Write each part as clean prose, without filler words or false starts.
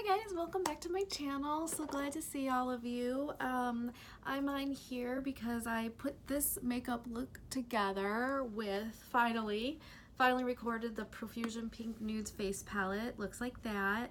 Hi guys, welcome back to my channel. So glad to see all of you. I'm on here because I put this makeup look together with finally recorded the Profusion Pink Nudes Face Palette. Looks like that.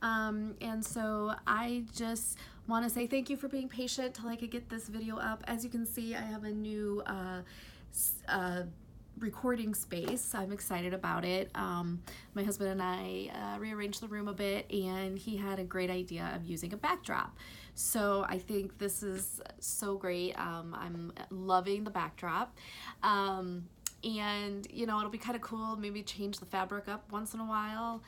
And so I just want to say thank you for being patient till I could get this video up. As you can see, I have a new recording space. I'm excited about it. My husband and I rearranged the room a bit, and he had a great idea of using a backdrop. So I think this is so great. I'm loving the backdrop. And you know, it'll be kind of cool, maybe change the fabric up once in a while.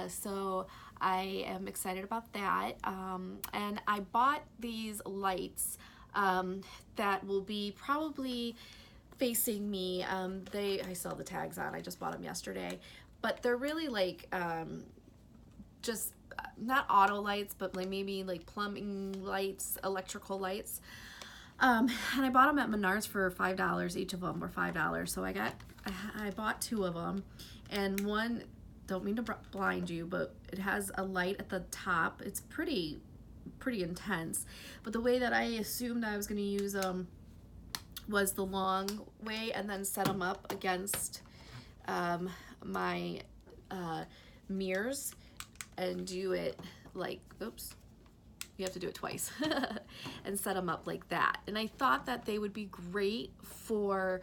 So I am excited about that. And I bought these lights that will be probably facing me. I saw the tags on, I just bought them yesterday, but they're really like just not auto lights, but like maybe like plumbing lights, electrical lights. And I bought them at Menards for $5. Each of them were $5. So I bought two of them, and one, don't mean to blind you, but it has a light at the top. It's pretty intense, but the way that I assumed I was going to use them was the long way, and then set them up against my mirrors and do it like, oops, you have to do it twice, and set them up like that. And I thought that they would be great for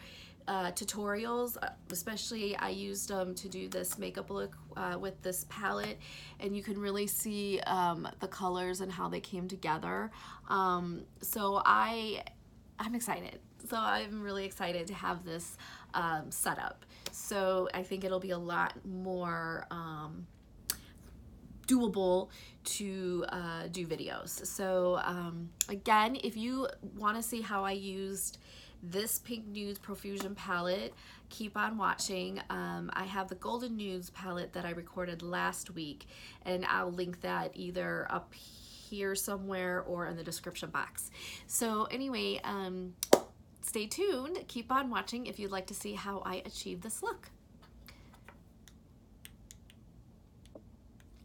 tutorials, especially I used them to do this makeup look with this palette, and you can really see the colors and how they came together. So I'm excited. So I'm really excited to have this set up. So I think it'll be a lot more doable to do videos. So again, if you want to see how I used this Pink Nudes Profusion palette, keep on watching. I have the Golden Nudes palette that I recorded last week, and I'll link that either up here somewhere or in the description box. So anyway, stay tuned, keep on watching if you'd like to see how I achieve this look.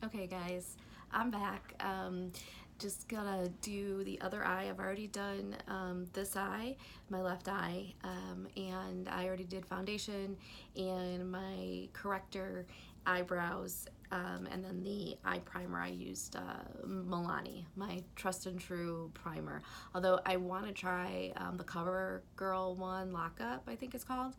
Okay guys, I'm back. Just gonna do the other eye. I've already done this eye, my left eye, and I already did foundation and my corrector, eyebrows, and then the eye primer. I used Maybelline, my Trust and True primer. Although I want to try the CoverGirl one, Lock Up, I think it's called,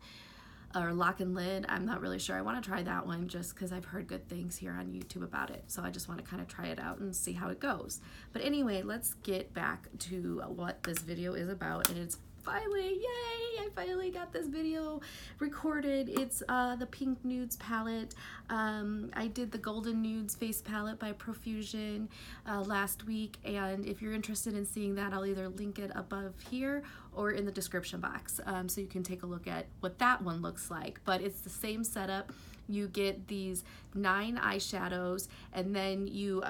or Lock and Lid. I'm not really sure. I want to try that one just because I've heard good things here on YouTube about it. So I just want to kind of try it out and see how it goes. But anyway, let's get back to what this video is about. And it's finally, yay, I finally got this video recorded. It's the Pink Nudes palette. I did the Golden Nudes face palette by Profusion last week, and if you're interested in seeing that, I'll either link it above here or in the description box, so you can take a look at what that one looks like. But it's the same setup. You get these 9 eyeshadows, and then you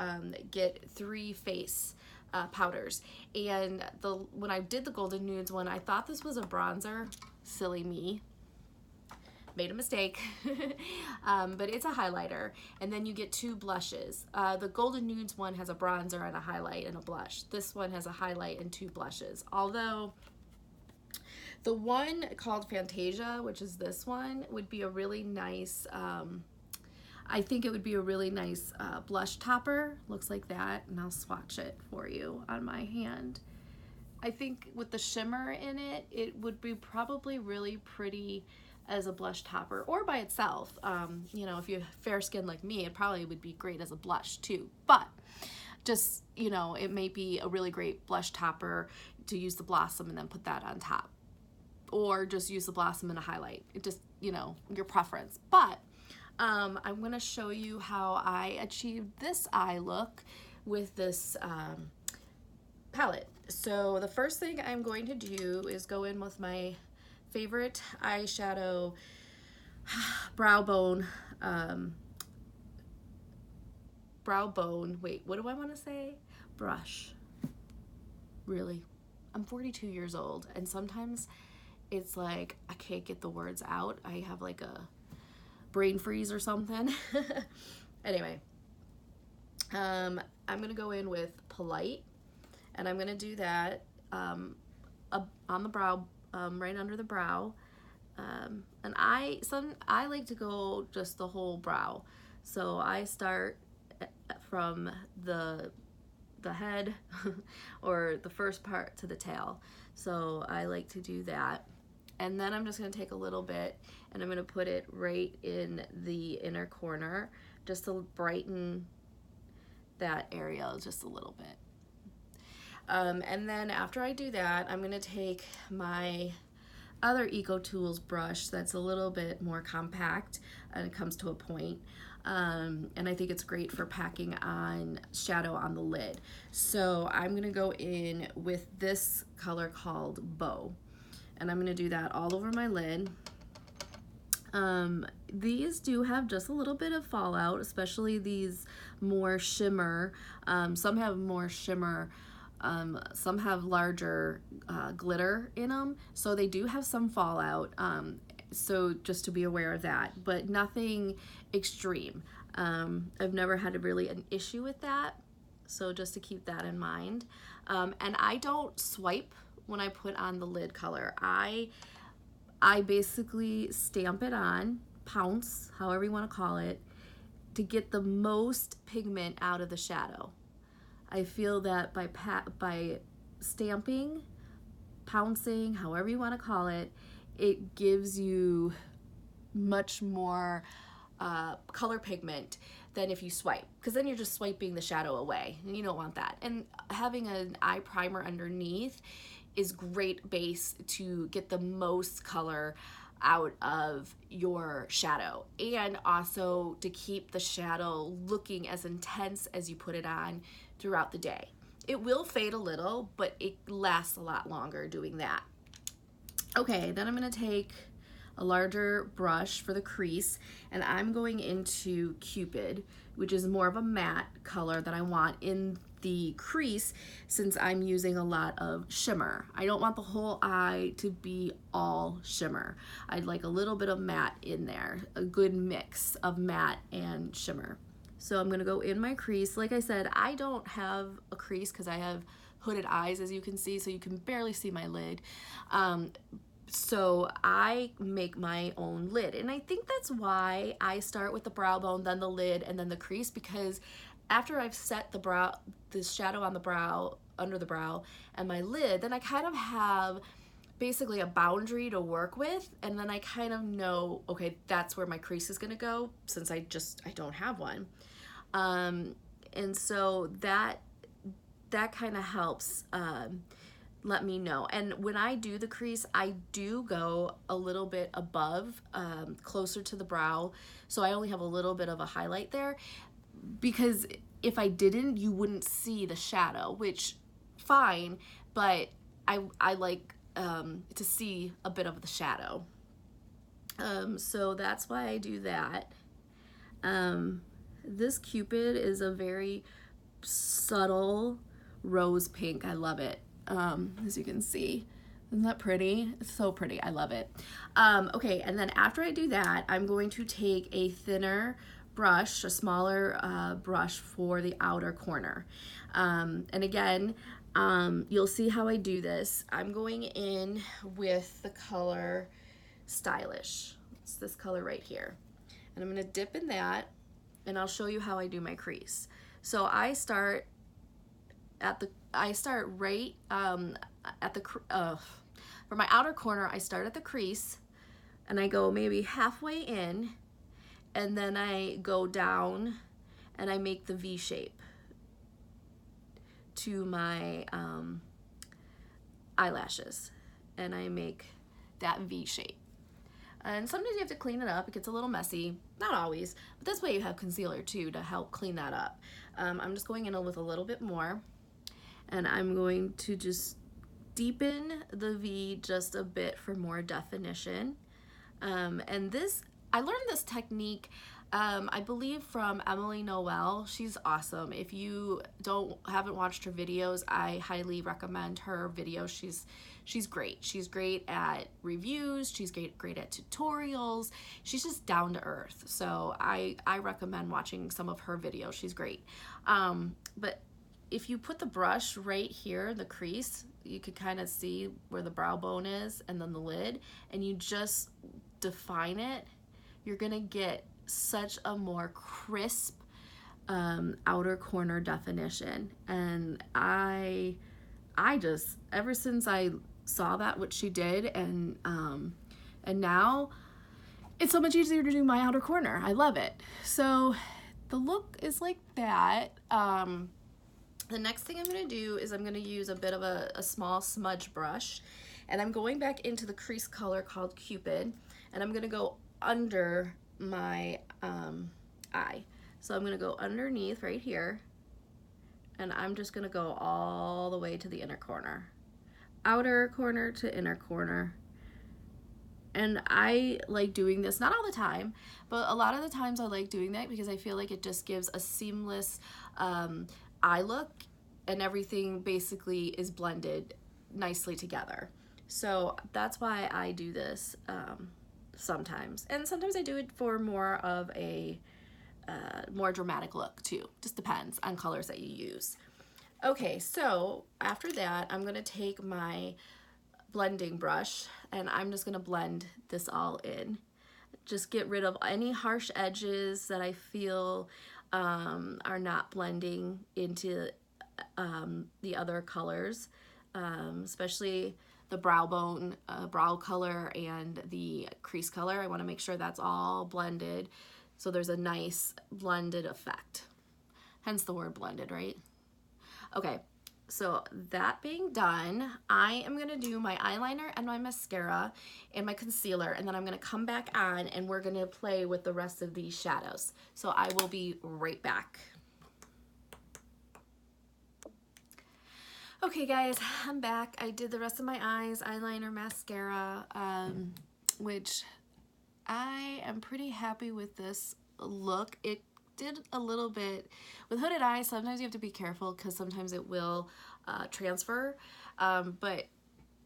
get 3 face powders. And when I did the Golden Nudes one, I thought this was a bronzer. Silly me, made a mistake. But it's a highlighter, and then you get 2 blushes. The Golden Nudes one has a bronzer and a highlight and a blush. This one has a highlight and 2 blushes, although the one called Fantasia, which is this one, would be a really nice, I think it would be a really nice blush topper. Looks like that, and I'll swatch it for you on my hand. I think with the shimmer in it, it would be probably really pretty as a blush topper, or by itself. You know, if you're fair skinned like me, it probably would be great as a blush too. But just, you know, it may be a really great blush topper to use the Blossom and then put that on top. Or just use the Blossom and a highlight. It just, you know, your preference. But I'm going to show you how I achieved this eye look with this palette. So the first thing I'm going to do is go in with my favorite eyeshadow brow bone, wait, what do I want to say? Brush. Really? I'm 42 years old, and sometimes it's like I can't get the words out. I have like a brain freeze or something. Anyway, I'm gonna go in with Polite, and I'm gonna do that on the brow, right under the brow. And I like to go just the whole brow, so I start from the head or the first part to the tail. So I like to do that. And then I'm just going to take a little bit and I'm going to put it right in the inner corner just to brighten that area just a little bit. And then after I do that, I'm going to take my other Eco Tools brush that's a little bit more compact and it comes to a point. And I think it's great for packing on shadow on the lid. So I'm gonna go in with this color called Bow, and I'm gonna do that all over my lid. These do have just a little bit of fallout, especially these more shimmer. Some have more shimmer, some have larger glitter in them, so they do have some fallout. So just to be aware of that, but nothing extreme. I've never had really an issue with that, so just to keep that in mind. And I don't swipe when I put on the lid color. I basically stamp it on, pounce, however you want to call it, to get the most pigment out of the shadow. I feel that by stamping, pouncing, however you want to call it, it gives you much more color pigment than if you swipe, because then you're just swiping the shadow away and you don't want that. And having an eye primer underneath is great base to get the most color out of your shadow, and also to keep the shadow looking as intense as you put it on throughout the day. It will fade a little, but it lasts a lot longer doing that. Okay, then I'm going to take a larger brush for the crease, and I'm going into Cupid, which is more of a matte color that I want in the crease, since I'm using a lot of shimmer. I don't want the whole eye to be all shimmer. I'd like a little bit of matte in there, a good mix of matte and shimmer. So I'm going to go in my crease. Like I said, I don't have a crease because I have hooded eyes, as you can see, so you can barely see my lid. So I make my own lid, and I think that's why I start with the brow bone, then the lid, and then the crease, because after I've set the shadow on the brow, under the brow, and my lid, then I kind of have basically a boundary to work with, and then I kind of know, okay, that's where my crease is gonna go, since I don't have one. And so that kind of helps let me know. And when I do the crease, I do go a little bit above, closer to the brow, so I only have a little bit of a highlight there, because if I didn't, you wouldn't see the shadow, which fine, but I like to see a bit of the shadow. So that's why I do that. This Cupid is a very subtle rose pink. I love it. As you can see, isn't that pretty? It's so pretty. I love it. Okay, and then after I do that, I'm going to take a thinner brush, a smaller brush for the outer corner. And again, you'll see how I do this. I'm going in with the color Stylish. It's this color right here. And I'm going to dip in that, and I'll show you how I do my crease. So I start right at the for my outer corner. I start at the crease, and I go maybe halfway in, and then I go down and I make the V shape to my eyelashes, and I make that V shape. And sometimes you have to clean it up. It gets a little messy. Not always, but that's why you have concealer too, to help clean that up. I'm just going in with a little bit more, and I'm going to just deepen the V just a bit for more definition. And I learned this technique I believe from Emily Noel. She's awesome. If you haven't watched her videos, I highly recommend her videos. She's great. She's great at reviews. She's great at tutorials. She's just down to earth. So I recommend watching some of her videos. She's great. But if you put the brush right here in the crease, you could kind of see where the brow bone is and then the lid, and you just define it, you're gonna get such a more crisp outer corner definition. And I just, ever since I saw that, what she did, and now it's so much easier to do my outer corner. I love it. So the look is like that. The next thing I'm gonna do is I'm gonna use a bit of a small smudge brush, and I'm going back into the crease color called Cupid, and I'm gonna go under my eye. So I'm gonna go underneath right here, and I'm just gonna go all the way to the inner corner. Outer corner to inner corner. And I like doing this, not all the time, but a lot of the times I like doing that because I feel like it just gives a seamless eye look, and everything basically is blended nicely together. So that's why I do this sometimes. And sometimes I do it for more of a more dramatic look too. Just depends on colors that you use. Okay, so after that, I'm gonna take my blending brush and I'm just gonna blend this all in. Just get rid of any harsh edges that I feel are not blending into the other colors, especially the brow bone, brow color and the crease color. I want to make sure that's all blended so there's a nice blended effect. Hence the word blended, right? Okay, so that being done, I am gonna do my eyeliner and my mascara and my concealer, and then I'm gonna come back on and we're gonna play with the rest of these shadows. So I will be right back. Okay guys, I'm back. I did the rest of my eyes, eyeliner, mascara, which I am pretty happy with this look. It did a little bit with hooded eyes. Sometimes you have to be careful because sometimes it will transfer, but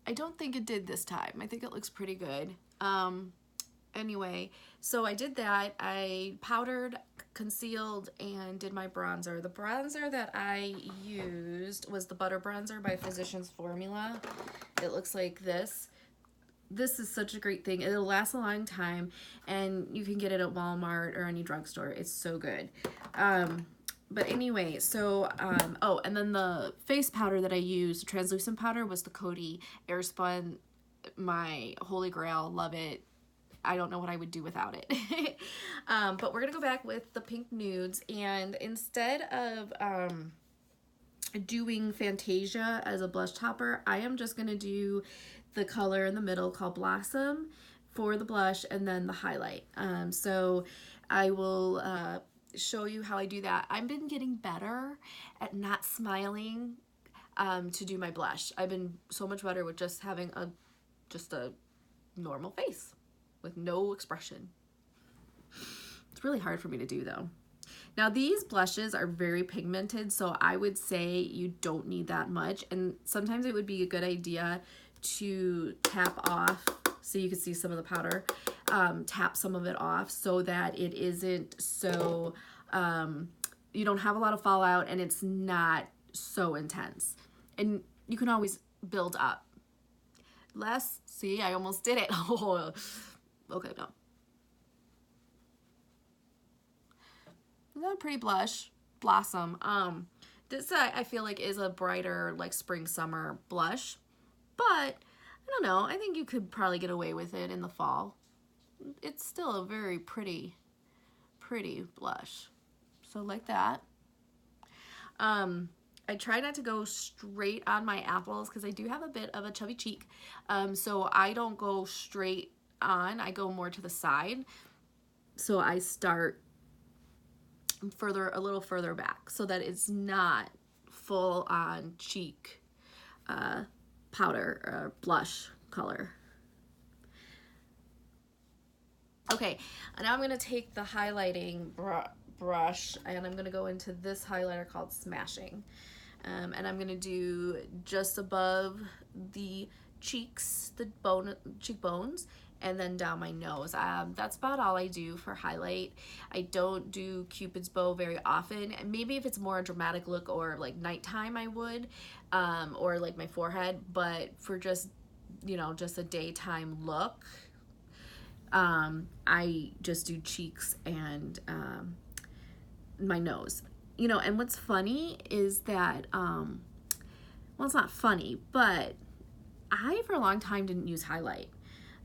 I don't think it did this time. I think it looks pretty good. Anyway, so I did that. I powdered, concealed, and did my bronzer. The bronzer that I used was the Butter Bronzer by Physicians Formula. It looks like this. This is such a great thing. It'll last a long time, and you can get it at Walmart or any drugstore. It's so good. But anyway, so, oh, and then the face powder that I used, translucent powder, was the Coty Airspun. My holy grail, love it. I don't know what I would do without it. But we're gonna go back with the pink nudes, and instead of doing Fantasia as a blush topper, I am just gonna do the color in the middle called Blossom for the blush, and then the highlight. So I will show you how I do that. I've been getting better at not smiling to do my blush. I've been so much better with just having a normal face with no expression. It's really hard for me to do though. Now these blushes are very pigmented, so I would say you don't need that much, and sometimes it would be a good idea to tap off so you can see some of the powder, tap some of it off so that it isn't so, you don't have a lot of fallout and it's not so intense. And you can always build up. Less, see, I almost did it. Oh, okay, no. Isn't that a pretty blush? Blossom. This I feel like is a brighter, like spring, summer blush. But, I don't know, I think you could probably get away with it in the fall. It's still a very pretty blush. So like that. I try not to go straight on my apples because I do have a bit of a chubby cheek. So I don't go straight on, I go more to the side. So I start a little further back so that it's not full on cheek powder or blush color. Okay, and now I'm going to take the highlighting brush and I'm going to go into this highlighter called Smashing. And I'm going to do just above the cheeks, the cheekbones, and then down my nose. That's about all I do for highlight. I don't do Cupid's bow very often. And maybe if it's more a dramatic look or like nighttime I would, or like my forehead, but for just, you know, just a daytime look, I just do cheeks and my nose. You know, and what's funny is that, well, it's not funny, but I for a long time didn't use highlight.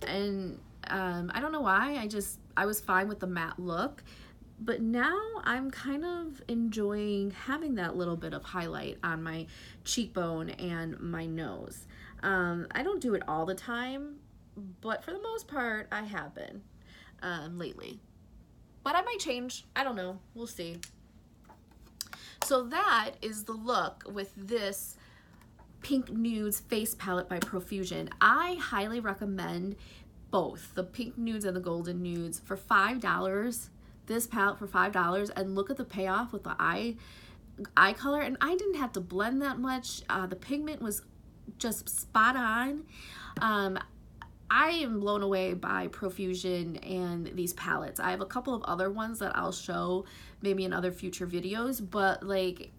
And I don't know why, I was fine with the matte look, but now I'm kind of enjoying having that little bit of highlight on my cheekbone and my nose. I don't do it all the time, but for the most part, I have been lately. But I might change. I don't know. We'll see. So that is the look with this Pink Nudes face palette by Profusion. I highly recommend both the Pink Nudes and the Golden Nudes for $5. This palette for $5, and look at the payoff with the eye color. And I didn't have to blend that much. The pigment was just spot on. I am blown away by Profusion and these palettes. I have a couple of other ones that I'll show maybe in other future videos, but like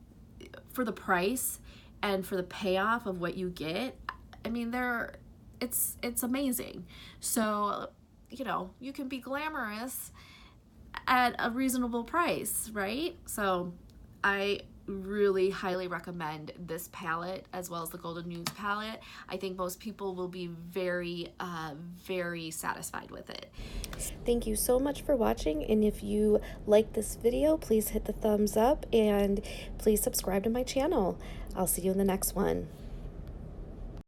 for the price and for the payoff of what you get, I mean, it's amazing. So, you know, you can be glamorous at a reasonable price, right? So I really highly recommend this palette as well as the Golden Nudes palette. I think most people will be very, very satisfied with it. Thank you so much for watching, and if you like this video, please hit the thumbs up and please subscribe to my channel. I'll see you in the next one.